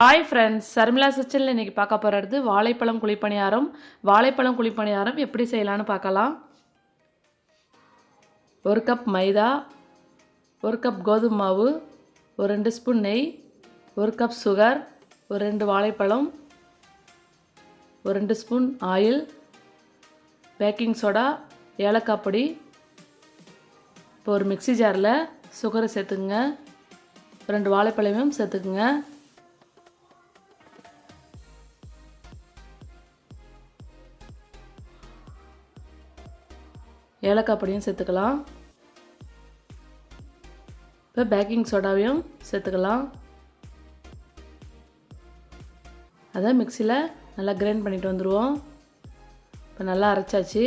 Hi friends, Sharmila கிச்சனில் இன்றைக்கி பார்க்க போகிறது வாழைப்பழம் குழிப்பணியாரம். வாழைப்பழம் குழிப்பணியாரம் எப்படி செய்யலான்னு பார்க்கலாம். 1 கப் மைதா, 1 கப் கோதுமை மாவு, ஒரு 2 ஸ்பூன் நெய், 1 கப் சுகர், ஒரு 2 வாழைப்பழம், ஒரு 2 ஸ்பூன் ஆயில், பேக்கிங் சோடா, ஏலக்காய் பொடி. இப்போ ஒரு மிக்ஸி ஜாரில் சுகரை சேர்த்துக்குங்க, 2 வாழைப்பழமும் சேர்த்துக்குங்க. ஏலக்காய் பொடியும் சேர்த்துக்கலாம். இப்போ பேக்கிங் சோடாவையும் சேர்த்துக்கலாம். அதை மிக்சியில் நல்லா கிரைண்ட் பண்ணிட்டு வந்துடுவோம். இப்போ நல்லா அரைச்சாச்சு.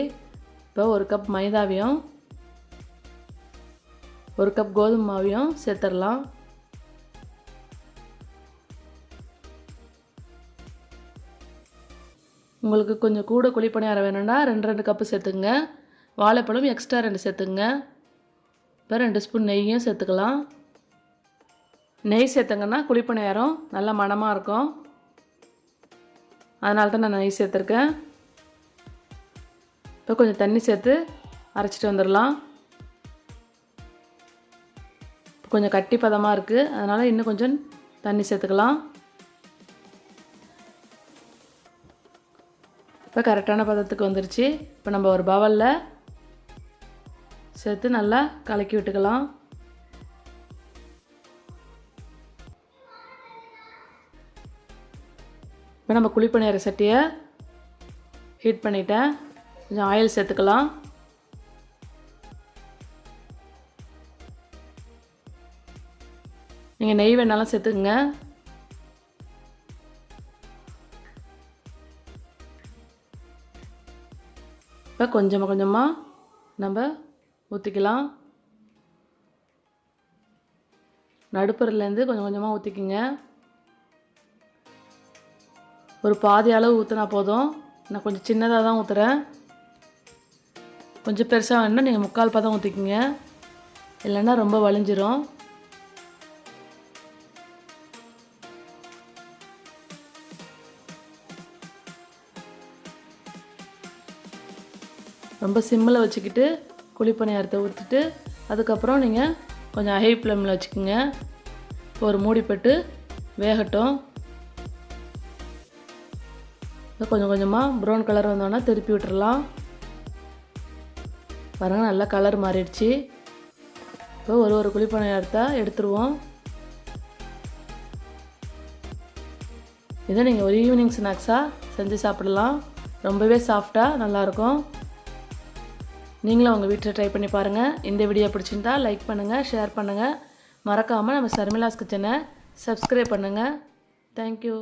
இப்போ 1 கப் மைதாவையும் 1 கப் கோதுமை மாவையும் சேர்த்துடலாம். உங்களுக்கு கொஞ்சம் கூட குழிப்பணியாரம் வேணும்னா 2 கப்பு சேர்த்துங்க. வாழைப்பழம் எக்ஸ்ட்ரா 2 சேர்த்துங்க. இப்போ 2 ஸ்பூன் நெய்யும் சேர்த்துக்கலாம். நெய் சேர்த்துங்கன்னா குழிப்பணியாரம் நல்லா மணமாக இருக்கும். அதனால தான் நான் நெய் சேர்த்துருக்கேன். இப்போ கொஞ்சம் தண்ணி சேர்த்து அரைச்சிட்டு வந்துடலாம். கொஞ்சம் கட்டி பதமாக இருக்குது, அதனால் இன்னும் கொஞ்சம் தண்ணி சேர்த்துக்கலாம். இப்போ கரெக்டான பதத்துக்கு வந்துருச்சு. இப்போ நம்ம ஒரு பவுலில் சேர்த்து நல்லா கலக்கி விட்டுக்கலாம். இப்போ நம்ம குழிப்பணியார சட்டியை ஹீட் பண்ணிட்டேன். கொஞ்சம் ஆயில் சேர்த்துக்கலாம். நீங்கள் நெய் வேணாலும் சேர்த்துக்குங்க. இப்போ கொஞ்சமாக நம்ம ஊற்றிக்கலாம். நடுப்பரிலேருந்து கொஞ்சம் கொஞ்சமாக ஊற்றிக்கிங்க. ஒரு பாதி அளவு ஊற்றினா போதும். நான் கொஞ்சம் சின்னதாக தான் ஊற்றுறேன். கொஞ்சம் பெருசாக வேணுன்னா நீங்கள் 3/4 பதம் ஊற்றிக்கிங்க, இல்லைன்னா ரொம்ப வலிஞ்சிரும். ரொம்ப சிம்மில் வச்சுக்கிட்டு குழிப்பணியாரத்தை ஊற்றிட்டு அதுக்கப்புறம் நீங்கள் கொஞ்சம் ஹை ஃப்ளேமில் வச்சுக்கோங்க. இப்போ ஒரு மூடி போட்டு வேகட்டும். இப்போ கொஞ்சம் கொஞ்சமாக ப்ரௌன் கலர் வந்தோன்னா திருப்பி விட்டுறலாம். பாருங்கள், நல்லா கலர் மாறிடுச்சு. இப்போ ஒரு குழிப்பணியாரத்தை எடுத்துருவோம். இதை நீங்கள் ஒரு ஈவினிங் ஸ்நாக்ஸாக செஞ்சு சாப்பிடலாம். ரொம்பவே சாஃப்டாக நல்லாயிருக்கும். நீங்களும் உங்கள் வீட்டில் ட்ரை பண்ணி பாருங்கள். இந்த வீடியோ பிடிச்சிருந்தா லைக் பண்ணுங்கள், ஷேர் பண்ணுங்கள். மறக்காமல் நம்ம சர்மிளாஸ் கிச்சனை சப்ஸ்கிரைப் பண்ணுங்கள். தேங்க்யூ.